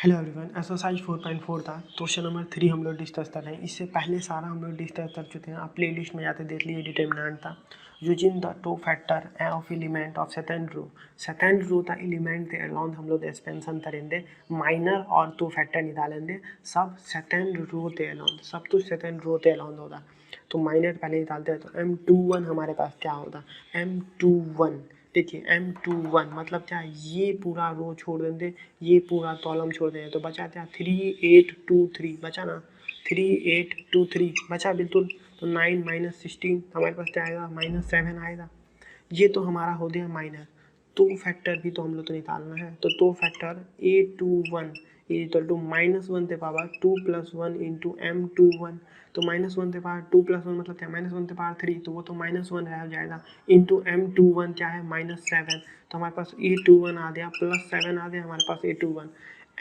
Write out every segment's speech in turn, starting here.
Hello everyone, exercise 4.4 था। Question number 3 हम लोग डिस्कस कर रहे हैं। इससे पहले सारा हम लोग डिस्कस कर चुके हैं। आप प्ले लिस्ट में जाते देख लीजिए। डिटरमिनेंट था using the two factor of element of second row था एलिमेंट के अलाउंड हम लोग एक्सपेंशन करेंगे माइनर और टू फैक्टर निकालेंगे सब सेकेंड रो के अलाउंड सब तो सेकेंड रो के अलाउंड होगा। तो माइनर पहले निकालते हैं। तो M21 हमारे पास क्या होगा? M21 देखिए M21 मतलब क्या, ये पूरा रो छोड़ देंगे, ये पूरा कॉलम छोड़ देंगे। तो बचा क्या? 3823 बचा ना, 3823 बचा बिल्कुल। तो 9 - 16 हमारे पास क्या आएगा? -7 आएगा। ये तो हमारा हो गया माइनर। तो फैक्टर भी तो हम लोग तो निकालना है। तो फैक्टर A21 इक्वल टू -1 के पावर 2 + 1 इंटू M21। तो -1 के पावर 2 + 1 मतलब क्या? -1 के पावर 3। तो वो तो -1 रह जाएगा इंटू M21 क्या है? -7। तो हमारे पास A21 आ गया +7 आ गया हमारे पास A21।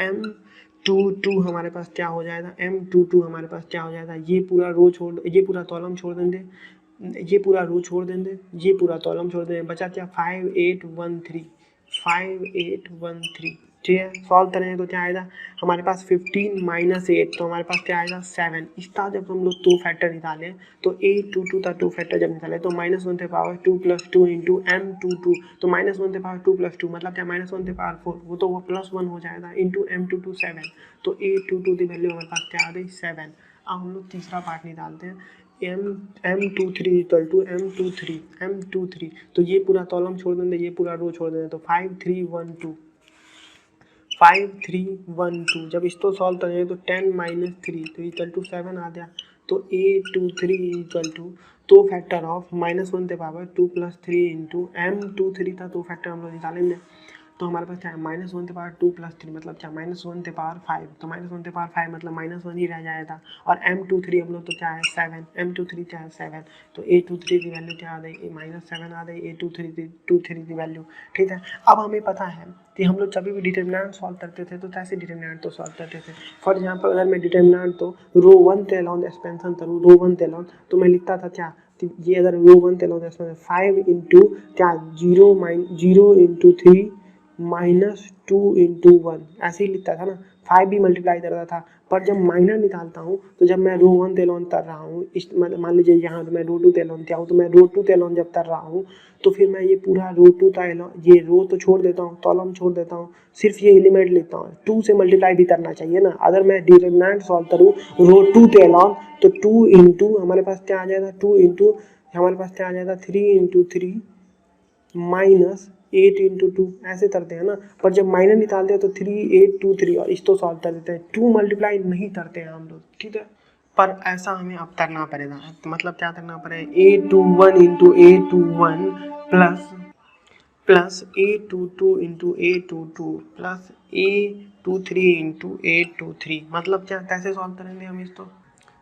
M22 हमारे पास क्या हो जाएगा? M22 हमारे पास क्या हो जाएगा? ये पूरा कॉलम छोड़ देंगे, ये पूरा रो छोड़ देंगे, ये पूरा कॉलम छोड़ देंगे। बचा क्या? 5813 ठीक है। सॉल्व करेंगे तो क्या आएगा हमारे पास? 15 - 8 तो हमारे पास क्या आएगा? 7। इसका जब हम लोग टू फैक्टर निकालें तो A22 का टू फैक्टर जब निकाले तो -1 के पावर 2 + 2 इंटू M22। तो -1 के पावर 2 + 2 मतलब क्या? -1 के पावर 4। वो तो वो +1 हो जाएगा इंटू M22 7। तो A22 की वैल्यू हमारे पास क्या आ गई? 7। अब हम लोग तीसरा पार्ट निकालते हैं। M23 इक्वल टू M23 तो ये पूरा कॉलम छोड़ देंगे, ये पूरा रो छोड़ देंगे। तो 5312 जब इसको सॉल्व करेंगे तो 10 - 3 तो इक्वल टू 7 आ गया। तो A23 equal to two factor of -1 के पावर 2 + 3 इंटू M23 था। टू फैक्टर हम लोग निकालेंगे तो हमारे पास क्या है? -1 के पावर 2 + 3 मतलब क्या? -1 के पावर 5। तो -1 के पावर 5 मतलब -1 ही रह जाएगा। और M23 हम लोग तो क्या है? 7। M23 क्या है? 7। तो A23 की वैल्यू क्या आ गई? -7 आ गई A23 की वैल्यू। ठीक है। अब हमें पता है कि हम लोग जब भी डिटरमिनेंट सॉल्व करते थे तो कैसे डिटरमिनेंट तो सॉल्व करते थे। फॉर एग्जाम्पल अगर मैं डिटरमिनेंट तो रो 1 के अलाउंड एक्सपेंशन करूँ, रो 1 के अलाउंड, तो मैं लिखता था क्या? ये अगर रो 1 के अलाउंड एक्सपेंशन 5 इंटू क्या 0 इंटू 3 -2 इंटू 1 ऐसे ही लिखता था ना। 5 भी मल्टीप्लाई करता था। पर जब माइनर निकालता हूँ तो जब मैं रो 1 के अलाउंड कर रहा हूँ, इस मान लीजिए यहाँ मैं रो 2 के अलाउंड क्या हूँ, तो मैं रो 2 के अलाउंड जब कर रहा हूँ तो फिर मैं ये पूरा रो 2 का ये रो तो छोड़ देता हूँ, कॉलम छोड़ देता हूँ, सिर्फ ये एलिमेंट लेता हूँ। 2 से मल्टीप्लाई भी करना चाहिए ना। अगर मैं डिटरमिनेंट सॉल्व करूँ रो 2 के अलाउंड तो 2 इंटू हमारे पास क्या आ जाएगा? 2 इंटू हमारे पास क्या आ जाएगा? 3 इंटू 3 -8 इंटू 2 ऐसे करते हैं ना। पर जब माइनर निकालते हैं तो 3823 और इसको सॉल्व कर देते हैं। 2 मल्टीप्लाई नहीं करते हैं हम लोग, ठीक है। पर ऐसा हमें अब करना पड़ेगा। मतलब क्या करना पड़ेगा? A21 into A21 plus A22 into A22 plus A23 into A23 मतलब क्या? कैसे सॉल्व करेंगे हम इसको?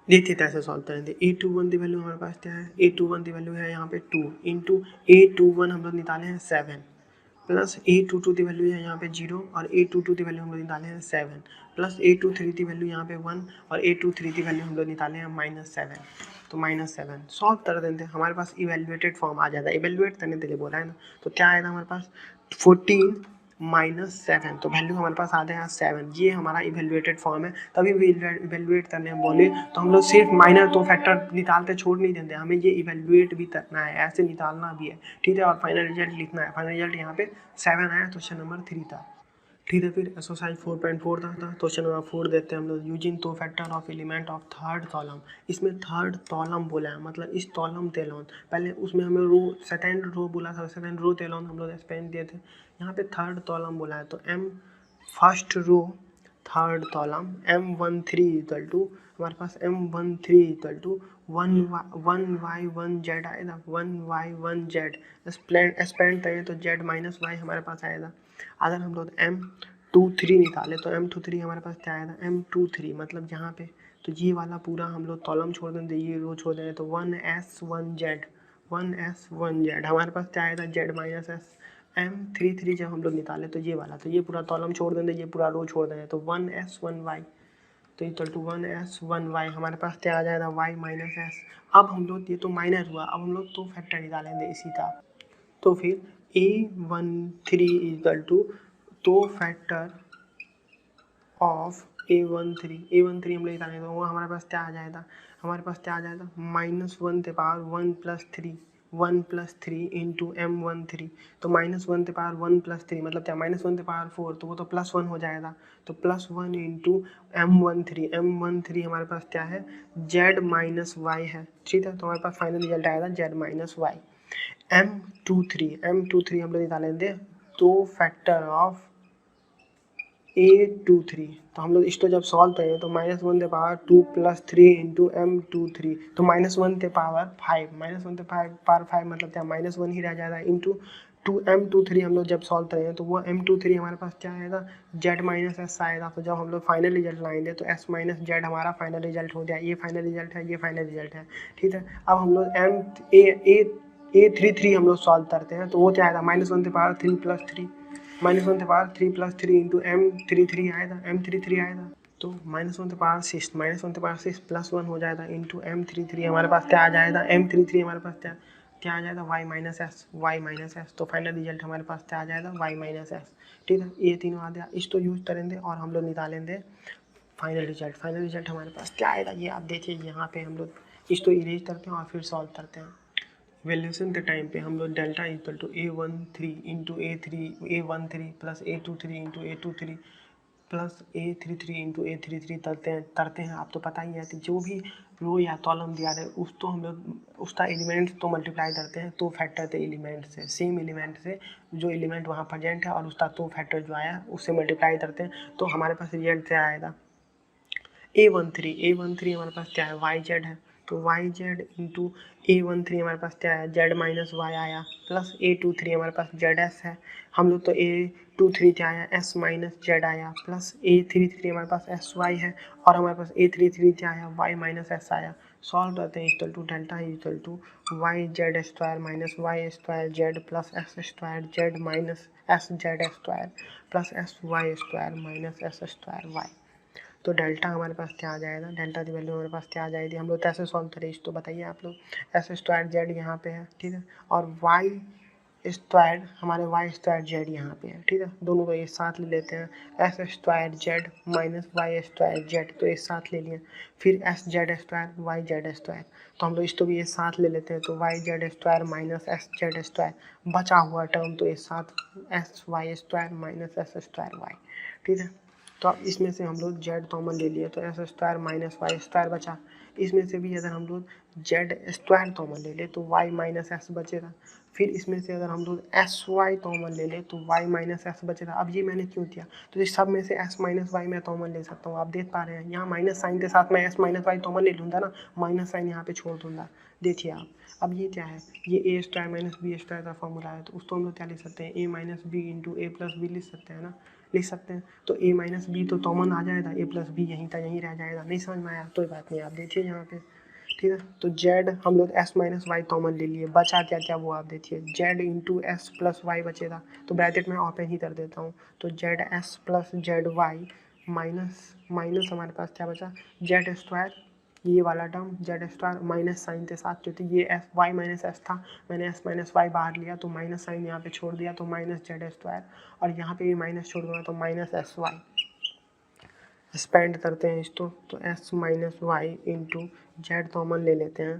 देखिए कैसे सॉल्व करेंगे। A21 की वैल्यू हमारे पास क्या है? A21 की वैल्यू है यहाँ पे 2 इंटू A21 हम लोग निकाले हैं 7 प्लस A22 की वैल्यू है यहाँ पे 0 और A22 की वैल्यू हम लोग निकाले हैं 7 प्लस A23 की वैल्यू यहाँ पे 1 और A23 की वैल्यू हम लोग निकाले हैं -7। तो -7 सॉल्व कर देते हैं। हमारे पास इवेल्युएटेड फॉर्म आ जाता है। इवेल्युएट करने के लिए बोला है ना। तो क्या आएगा हमारे पास? 14 -7 तो वैल्यू हमारे पास आ जाएगा 7। ये हमारा इवेल्युएटेड फॉर्म है। तभी भी इवेल्युएट करने हम बोले तो हम लोग सिर्फ माइनर तो फैक्टर निकालते छोड़ नहीं देते, हमें ये इवेल्युएट भी करना है, ऐसे निकालना भी है, ठीक है। और फाइनल रिजल्ट लिखना है। फाइनल रिजल्ट यहाँ पे 7 आया। क्वेश्चन नंबर 3 था, ठीक है। फिर एक्सरसाइज 4.4 था। क्वेश्चन नंबर 4 देते हैं हम लोग। Using to factor of element of third column. इसमें थर्ड कॉलम बोला है, मतलब इस कॉलम के अलाउंड। पहले उसमें हमें रो सेकेंड रो बोला था, सेकेंड रो के अलाउंड हम लोग एक्सपेंड दिए थे। यहाँ पे थर्ड कॉलम बोला है तो M first row third column M13 equal to हमारे पास M13 इक्वल टू 1y1z आएगा। 1y1z एक्सपेंड करें तो z - y हमारे पास आएगा। अगर हम लोग M23 निकाले तो M23 हमारे पास क्या आएगा? M23 मतलब यहाँ पे तो ये वाला पूरा हम लोग कॉलम छोड़ देंगे, ये रो छोड़ देंगे। तो 1s1z हमारे पास क्या आएगा? z - s। M33 जब हम लोग निकाले तो ये वाला, तो ये पूरा कॉलम छोड़ देंगे, ये पूरा रो छोड़ देंगे। तो 1s1y तो इक्वल टू 1s1y हमारे पास क्या आ जाएगा? y - s। अब हम लोग ये तो माइनर हुआ, अब हम लोग तो फैक्टर निकालेंगे इसी का। तो फिर A13 इक्वल टू तो फैक्टर ऑफ A13 हम लोग निकालेंगे तो वो हमारे पास क्या आ जाएगा, -1 ते power 1 plus three into M13। तो -1 ते पावर 1 प्लस 3 मतलब क्या, -1 ते पावर 4, तो वो तो +1 हो जाएगा। तो +1 इंटू M13 हमारे पास क्या है, Z माइनस वाई है, ठीक है। तो हमारे पास फाइनल रिजल्ट आएगा Z माइनस वाई। M23 हम लोग निकालेंगे तो फैक्टर ऑफ A23। तो हम लोग इसको जब सॉल्व करें तो -1 ते पावर 2 प्लस 3 इंटू M23, तो -1 ते पावर 5, -1 ते पावर 5 मतलब क्या, -1 ही रह जाएगा इंटू 2M23। हम लोग जब सॉल्व करेंगे तो वो M23 हमारे पास क्या आएगा, Z माइनस एस आएगा। तो जब हम लोग फाइनल रिजल्ट लाएंगे तो S माइनस जेड हमारा फाइनल रिजल्ट हो जाए। ये फाइनल रिजल्ट है, ये फाइनल रिजल्ट है, ठीक है। अब हम लोग A33 हम लोग सॉल्व करते हैं तो वो क्या आएगा, -1 ते पावर 3 प्लस 3, -1 ते पावर 3 प्लस 3 इंटू M33 आएगा। तो -1 ते पावर 6, -1 ते पावर 6 प्लस 1 हो जाएगा इंटू M33 हमारे पास क्या आ जाएगा, M33 हमारे पास क्या आ जाएगा, y माइनस एस। तो फाइनल रिजल्ट हमारे पास क्या आ जाएगा, y माइनस एस, ठीक है। ये तीनों आ गया, इसको यूज करेंगे और हम लोग निकालेंगे फाइनल रिजल्ट हमारे पास क्या आएगा, ये आप देखिए यहाँ पे हम लोग इसको इरेज करते हैं और फिर सॉल्व करते हैं। वैल्यूशन के टाइम पे हम लोग delta equal to A13 into A13 plus A23 into A23 plus A33 into A33 करते हैं। आप तो पता ही है कि जो भी रो या कॉलम दिया है उसको हम लोग उसका एलिमेंट तो मल्टीप्लाई करते हैं तो फैक्टर के एलिमेंट से, सेम एलिमेंट से जो एलिमेंट वहाँ प्रेजेंट है और उसका तो फैक्टर जो आया उससे मल्टीप्लाई करते हैं। तो हमारे पास रिजल्ट क्या आएगा, A13 हमारे पास क्या है, वाई जेड है। तो वाई जेड इंटू A13 हमारे पास क्या है, जेड माइनस वाई आया, प्लस A23 हमारे पास जेड एस है। हम लोग तो A23 क्या आया, एस माइनस जेड आया, प्लस A33 हमारे पास एस वाई है और हमारे पास A33 क्या आया, वाई माइनस एस आया। सॉल्व करते हैं, equal to delta equal to y Z square minus Y square z plus s square Z minus S Z square plus s Y square minus S square y. तो delta हमारे पास क्या आ जाएगा, delta की value हमारे पास क्या आ जाएगी, हम लोग कैसे सॉल्व करें इसको बताइए आप लोग। एस स्क्वायर जेड यहाँ पे है, ठीक है, और वाई स्क्वायर हमारे वाई स्क्वायर जेड यहाँ पे है, ठीक है। दोनों को एक साथ ले लेते हैं, S square Z minus Y square Z, तो एक साथ ले लिए। फिर S Z square Y Z square, तो हम लोग इसको भी एक साथ ले लेते हैं, तो Y Z square minus S Z square. बचा हुआ टर्म तो एक साथ S Y square minus S square Y, ठीक है। तो अब इसमें से हम लोग जेड कॉमन ले लिए तो S square minus Y square बचा। इसमें से भी अगर हम लोग जेड स्क्वायर कॉमन ले ले तो वाई माइनस एस बचेगा। फिर इसमें से अगर हम लोग एस वाई कॉमन ले ले तो वाई माइनस एस बचेगा। अब ये मैंने क्यों किया, तो इस सब में से एस माइनस वाई मैं कॉमन ले सकता हूँ। आप देख पा रहे हैं यहाँ माइनस साइन के साथ मैं एस माइनस वाई कॉमन ले लूँगा ना, माइनस साइन यहाँ पे छोड़ दूँगा। देखिए आप, अब ये क्या है, ये ए स्क्वायर माइनस बी स्क्वायर का फॉर्मूला है, तो उसको हम लोग क्या लिख सकते हैं, ए माइनस बी इंटू ए प्लस बी लिख सकते हैं ना, लिख सकते हैं। तो ए माइनस बी तो कॉमन आ जाएगा, ए प्लस बी यहीं का यहीं रह जाएगा। नहीं समझ में आया कोई बात नहीं, आप देखिए यहाँ पे, ठीक है। तो जेड हम लोग एस माइनस वाई कॉमन ले लिए, बचा क्या क्या वो आप देखिए, Z into S plus Y बचेगा, तो ब्रैकेट में ओपन ही कर देता हूँ। तो Z S plus Z Y minus minus हमारे पास क्या बचा, जेड स्क्वायर, ये वाला term Z square minus sign के साथ, क्योंकि ये एस वाई माइनस एस था, मैंने एस माइनस वाई बाहर लिया तो माइनस साइन यहाँ पे छोड़ दिया, तो माइनस जेड स्क्वायर, और यहाँ पे भी माइनस छोड़ दूंगा तो माइनस एस वाई। स्पेंड करते हैं इसको, तो S minus Y into Z common ले लेते हैं,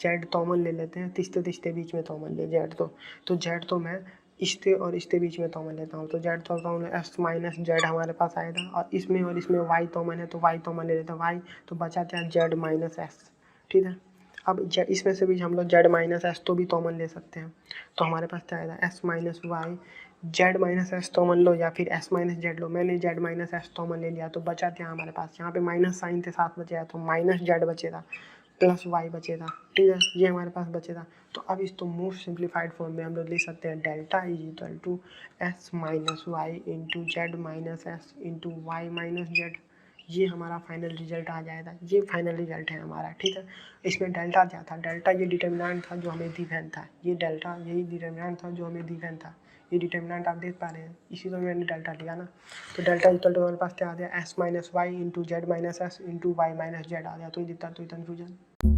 जेड कॉमन ले लेते हैं, तिस्ते तिस्ते बीच में कॉमन ले जेड तो जेड तो मैं इसके और इसके बीच में कॉमन लेता हूँ, तो जेड तो कॉमन एस माइनस जेड हमारे पास आएगा, और इसमें वाई कॉमन है तो वाई कॉमन ले लेते हैं वाई, तो बचा क्या जेड माइनस एस, ठीक है। अब इसमें से भी हम लोग जेड माइनस एस तो भी कॉमन ले सकते हैं, तो हमारे पास क्या आएगा, S minus Y Z minus S common लो या फिर एस माइनस जेड लो। मैंने जेड माइनस एस कॉमन ले लिया तो बचा क्या हमारे पास, यहाँ पे माइनस साइन के साथ बचेगा तो माइनस जेड बचेगा प्लस वाई बचेगा, ठीक है, ये हमारे पास बचेगा। तो अब इसको मोस्ट सिंप्लीफाइड फॉर्म में हम लोग लिख सकते हैं, delta is equal to S minus Y into Z minus S into Y minus Z. ये हमारा फाइनल रिजल्ट आ जाएगा, ये फाइनल रिजल्ट है हमारा, ठीक है। इसमें डेल्टा क्या था, डेल्टा ये डिटर्मिनेंट था जो हमें गिवन था, ये डेल्टा यही डिटर्मिनेंट था जो हमें गिवन था, ये डिटर्मिनेंट आप देख पा रहे हैं, इसी को मैंने डेल्टा लिया ना। तो डेल्टा इक्वल टू हमारे पास क्या आ गया, S minus Y into Z minus S into Y minus Z आ गया। तो ये दिखता तो कन्फ्यूजन